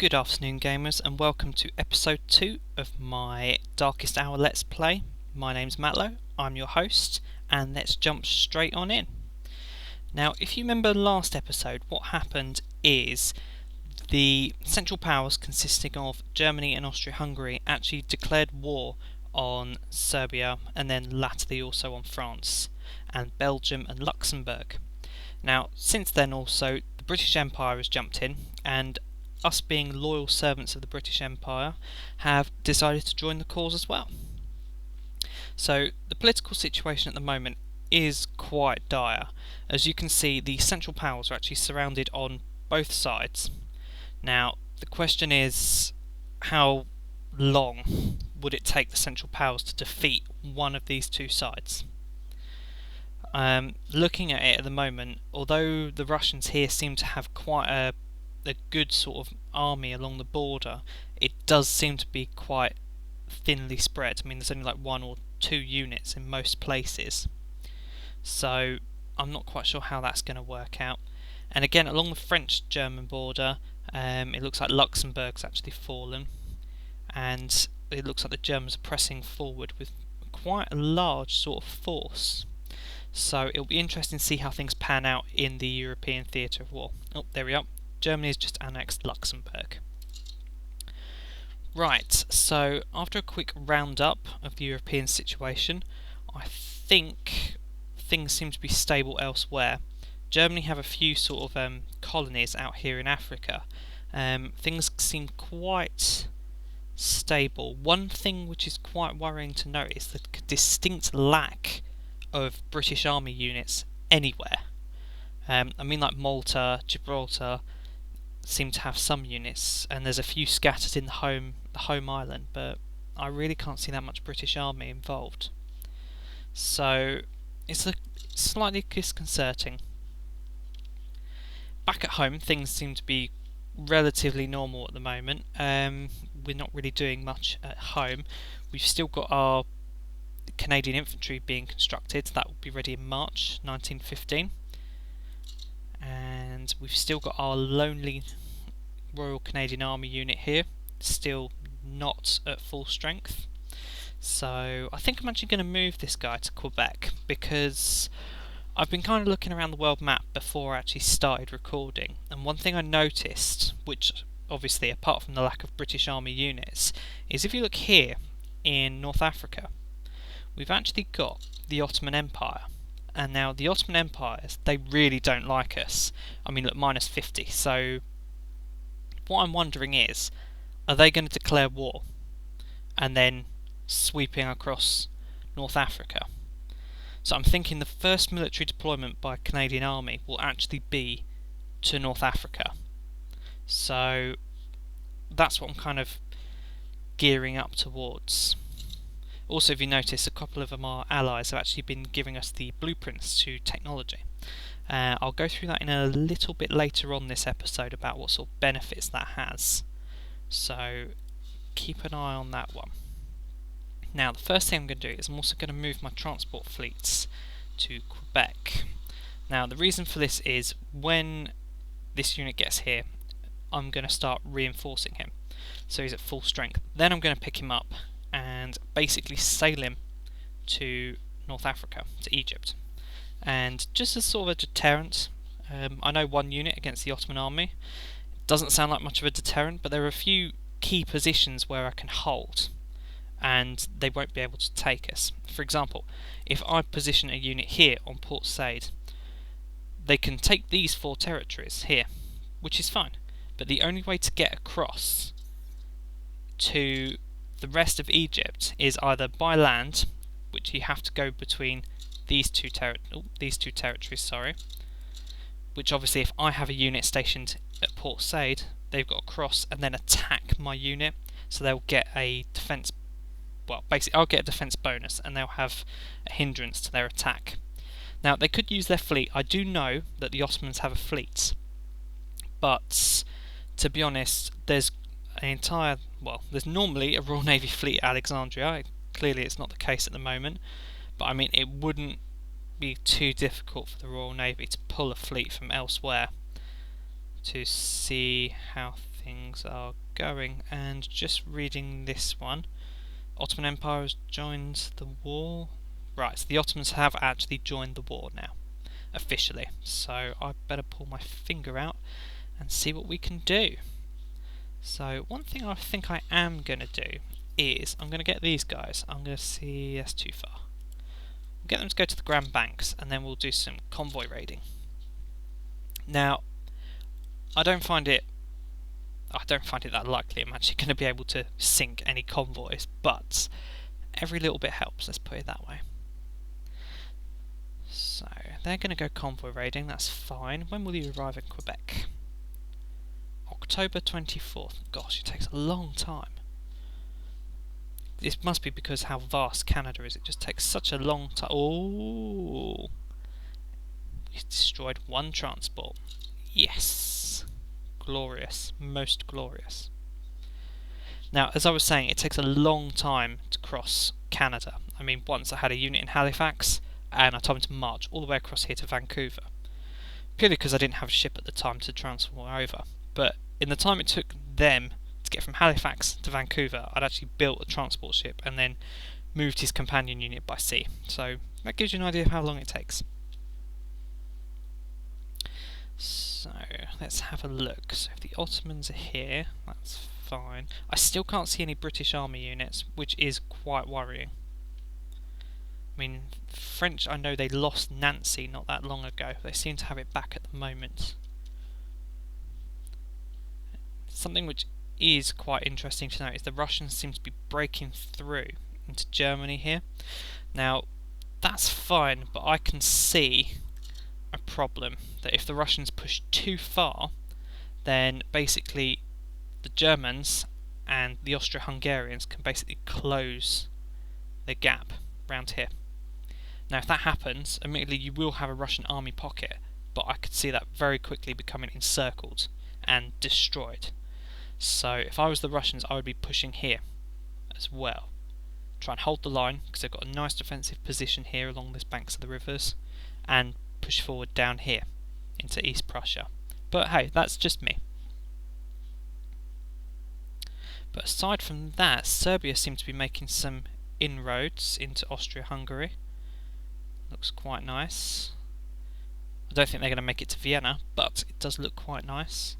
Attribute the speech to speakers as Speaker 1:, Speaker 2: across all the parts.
Speaker 1: Good afternoon gamers, and welcome to episode 2 of my Darkest Hour Let's Play. My name's Matlow, I'm your host, and let's jump straight on in. Now, if you remember last episode, what happened is the Central Powers consisting of Germany and Austria-Hungary actually declared war on Serbia and then latterly also on France and Belgium and Luxembourg. Now, since then also, the British Empire has jumped in, and us being loyal servants of the British Empire have decided to join the cause as well. So the political situation at the moment is quite dire. As you can see, the Central Powers are actually surrounded on both sides. Now the question is, how long would it take the Central Powers to defeat one of these two sides? Looking at it at the moment, although the Russians here seem to have quite a good sort of army along the border, it does seem to be quite thinly spread. I mean, there's only like 1 or 2 units in most places, so I'm not quite sure how that's going to work out. And again, along the French-German border, it looks like Luxembourg's actually fallen, and it looks like the Germans are pressing forward with quite a large sort of force. So it'll be interesting to see how things pan out in the European theatre of war. Oh, there we are. Germany has just annexed Luxembourg. Right, so after a quick roundup of the European situation, I think things seem to be stable elsewhere. Germany have a few sort of colonies out here in Africa. Things seem quite stable. One thing which is quite worrying to note is the distinct lack of British Army units anywhere. I mean, like Malta, Gibraltar seem to have some units, and there's a few scattered in the home island, but I really can't see that much British Army involved. So it's slightly disconcerting. Back at home, things seem to be relatively normal at the moment. We're not really doing much at home. We've still got our Canadian infantry being constructed. That will be ready in March 1915. And we've still got our lonely Royal Canadian Army unit here, still not at full strength. So I think I'm actually going to move this guy to Quebec, because I've been kind of looking around the world map before I actually started recording, and one thing I noticed, which obviously apart from the lack of British Army units, is if you look here in North Africa, we've actually got the Ottoman Empire. And now the Ottoman Empire, they really don't like us. I mean, look, minus 50. So what I'm wondering is, are they going to declare war and then sweeping across North Africa? So I'm thinking the first military deployment by Canadian Army will actually be to North Africa. So that's what I'm kind of gearing up towards. Also, if you notice, a couple of our allies have actually been giving us the blueprints to technology. I'll go through that in a little bit later on this episode about what sort of benefits that has. So keep an eye on that one. Now, the first thing I'm going to do is I'm also going to move my transport fleets to Quebec. Now, the reason for this is when this unit gets here, I'm going to start reinforcing him. So he's at full strength. Then I'm going to pick him up and basically sail him to North Africa, to Egypt. And just as sort of a deterrent, I know 1 unit against the Ottoman army doesn't sound like much of a deterrent, but there are a few key positions where I can hold and they won't be able to take us. For example, if I position a unit here on Port Said, they can take these 4 territories here, which is fine, but the only way to get across to the rest of Egypt is either by land, which you have to go between these two territories, which obviously if I have a unit stationed at Port Said, they've got to cross and then attack my unit, so they'll get a defence, well, basically I'll get a defence bonus and they'll have a hindrance to their attack. Now, they could use their fleet. I do know that the Ottomans have a fleet, but to be honest, there's normally a Royal Navy fleet at Alexandria. Clearly it's not the case at the moment, but I mean, it wouldn't be too difficult for the Royal Navy to pull a fleet from elsewhere to see how things are going. And just reading this one, Ottoman Empire has joined the war. Right, so the Ottomans have actually joined the war now, officially. So I better pull my finger out and see what we can do. So one thing I think I am going to do is I'm going to get these guys. I'm going to see, that's too far. We'll get them to go to the Grand Banks and then we'll do some convoy raiding. Now, I don't find it that likely I'm actually going to be able to sink any convoys, but every little bit helps, let's put it that way. So, they're going to go convoy raiding, that's fine. When will you arrive in Quebec? October 24th. Gosh, it takes a long time. This must be because how vast Canada is, it just takes such a long time. Oh! We've destroyed one transport. Yes! Glorious. Most glorious. Now, as I was saying, it takes a long time to cross Canada. I mean, once I had a unit in Halifax, and I told them to march all the way across here to Vancouver. Purely because I didn't have a ship at the time to transfer over. But in the time it took them to get from Halifax to Vancouver, I'd actually built a transport ship and then moved his companion unit by sea. So that gives you an idea of how long it takes. So let's have a look. So if the Ottomans are here, that's fine. I still can't see any British army units, which is quite worrying. I mean, French, I know they lost Nancy not that long ago. They seem to have it back at the moment. Something which is quite interesting to note is the Russians seem to be breaking through into Germany here. Now, that's fine, but I can see a problem that if the Russians push too far, then basically the Germans and the Austro-Hungarians can basically close the gap round here. Now, if that happens, immediately you will have a Russian army pocket, but I could see that very quickly becoming encircled and destroyed. So if I was the Russians, I would be pushing here as well. Try and hold the line, because they've got a nice defensive position here along the banks of the rivers, and push forward down here into East Prussia. But hey, that's just me. But aside from that, Serbia seems to be making some inroads into Austria-Hungary. Looks quite nice. I don't think they're going to make it to Vienna, but it does look quite nice.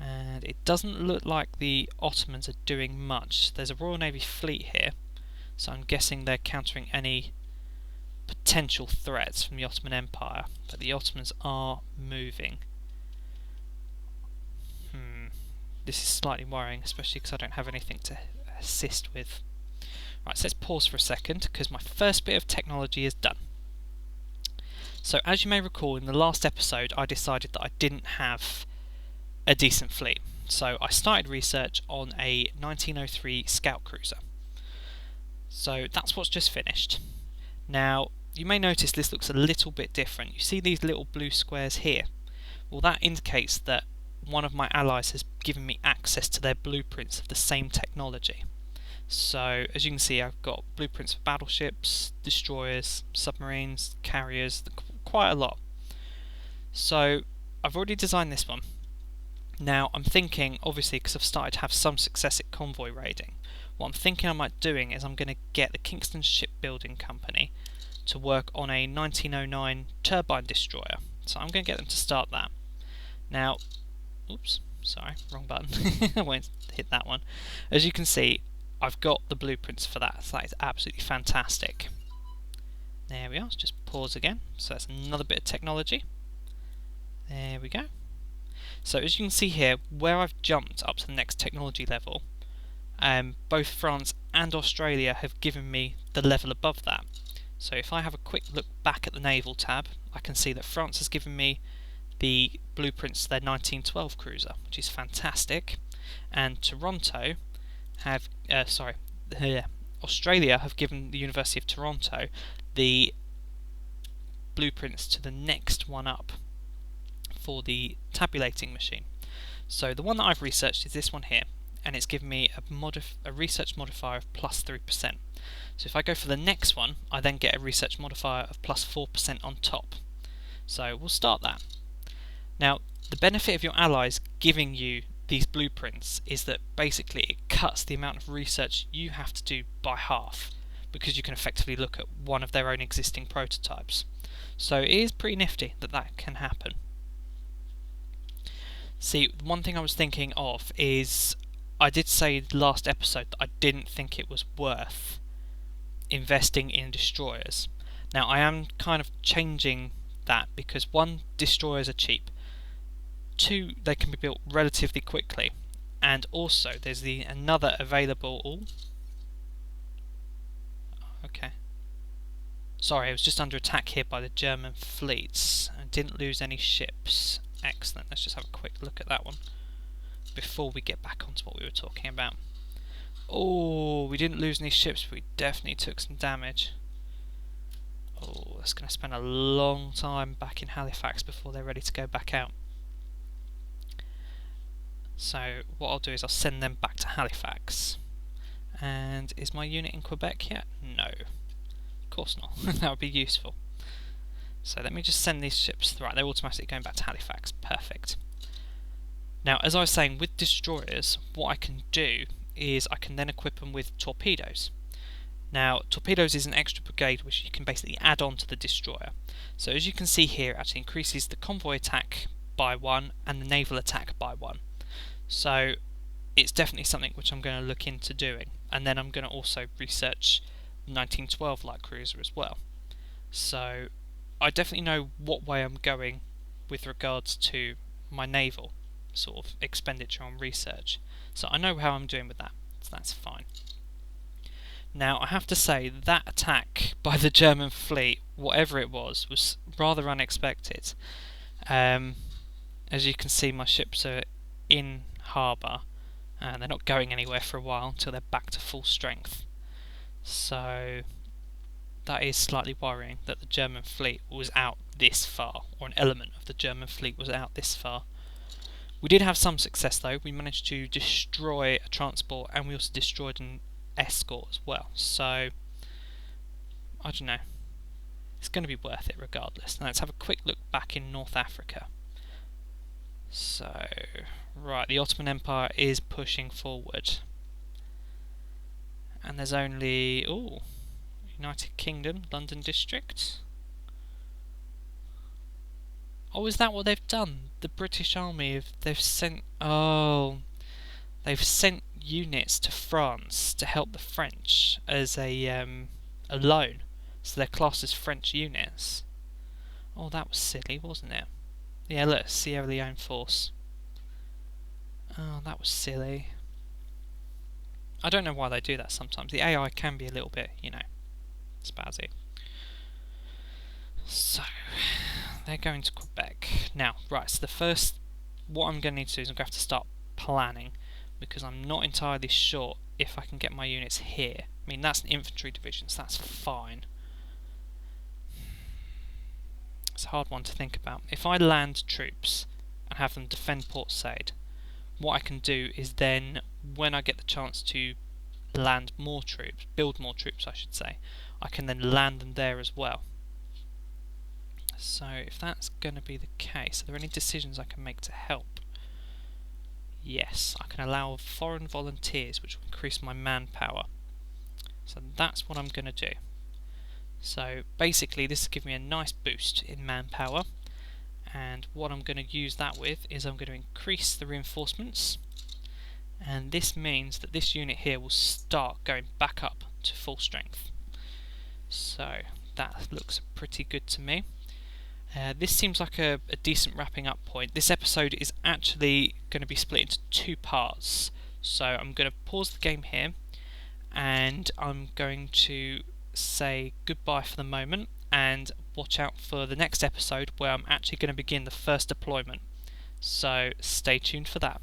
Speaker 1: And it doesn't look like the Ottomans are doing much. There's a Royal Navy fleet here, so I'm guessing they're countering any potential threats from the Ottoman Empire. But the Ottomans are moving. This is slightly worrying, especially because I don't have anything to assist with. Right, so let's pause for a second, because my first bit of technology is done. So as you may recall, in the last episode I decided that I didn't have a decent fleet. So I started research on a 1903 scout cruiser. So that's what's just finished. Now, you may notice this looks a little bit different. You see these little blue squares here? Well, that indicates that one of my allies has given me access to their blueprints of the same technology. So, as you can see, I've got blueprints for battleships, destroyers, submarines, carriers, quite a lot. So, I've already designed this one. Now, I'm thinking, obviously, because I've started to have some success at convoy raiding, what I'm thinking I might doing is I'm going to get the Kingston Shipbuilding Company to work on a 1909 turbine destroyer. So I'm going to get them to start that. Now, oops, sorry, wrong button. I won't hit that one. As you can see, I've got the blueprints for that, so that is absolutely fantastic. There we are, let's just pause again. So that's another bit of technology. There we go. So as you can see here, where I've jumped up to the next technology level, both France and Australia have given me the level above that. So if I have a quick look back at the naval tab, I can see that France has given me the blueprints to their 1912 cruiser, which is fantastic, and Toronto have, Australia have given the University of Toronto the blueprints to the next one up for the tabulating machine. So the one that I've researched is this one here, and it's given me a research modifier of plus 3%. So if I go for the next one, I then get a research modifier of plus 4% on top. So we'll start that. Now, the benefit of your allies giving you these blueprints is that basically it cuts the amount of research you have to do by half, because you can effectively look at one of their own existing prototypes. So it is pretty nifty that that can happen. See, one thing I was thinking of is, I did say last episode that I didn't think it was worth investing in destroyers. Now I am kind of changing that, because one, destroyers are cheap, two, they can be built relatively quickly, and also there's another available. Okay. Sorry, I was just under attack here by the German fleets. I didn't lose any ships. Excellent. Let's just have a quick look at that one before we get back onto what we were talking about. Oh, we didn't lose any ships, but we definitely took some damage. Oh, that's going to spend a long time back in Halifax before they're ready to go back out. So what I'll do is I'll send them back to Halifax. And is my unit in Quebec yet? No. Of course not. That would be useful. So let me just send these ships. Right, they're automatically going back to Halifax. Perfect. Now, as I was saying, with destroyers, what I can do is I can then equip them with torpedoes. Now, torpedoes is an extra brigade which you can basically add on to the destroyer. So as you can see here, it actually increases the convoy attack by 1 and the naval attack by 1. So it's definitely something which I'm going to look into doing. And then I'm going to also research 1912 light cruiser as well. So I definitely know what way I'm going with regards to my naval sort of expenditure on research. So I know how I'm doing with that, so that's fine. Now I have to say that attack by the German fleet, whatever it was rather unexpected. As you can see, my ships are in harbour and they're not going anywhere for a while until they're back to full strength. So that is slightly worrying that the German fleet was out this far, or an element of the German fleet was out this far. We did have some success though. We managed to destroy a transport and we also destroyed an escort as well. So I don't know. It's going to be worth it regardless. Now let's have a quick look back in North Africa. So, right, the Ottoman Empire is pushing forward. And there's only, United Kingdom, London District. Oh, is that what they've done? The British Army, they've sent units to France to help the French as a loan. So they're classed as French units. Oh, that was silly, wasn't it? Yeah, look, Sierra Leone force. Oh, that was silly. I don't know why they do that sometimes. The AI can be a little bit, spazzy. So, they're going to Quebec. Now, right, so what I'm going to need to do is I'm going to have to start planning, because I'm not entirely sure if I can get my units here. I mean, that's an infantry division, so that's fine. It's a hard one to think about. If I land troops and have them defend Port Said, what I can do is then, when I get the chance to land more troops, build more troops I should say, I can then land them there as well. So if that's going to be the case, are there any decisions I can make to help? Yes, I can allow foreign volunteers, which will increase my manpower. So that's what I'm going to do. So basically this will give me a nice boost in manpower, and what I'm going to use that with is I'm going to increase the reinforcements, and this means that this unit here will start going back up to full strength. So that looks pretty good to me. This seems like a decent wrapping up point. This episode is actually going to be split into 2 parts, so I'm going to pause the game here and I'm going to say goodbye for the moment and watch out for the next episode where I'm actually going to begin the first deployment. So stay tuned for that.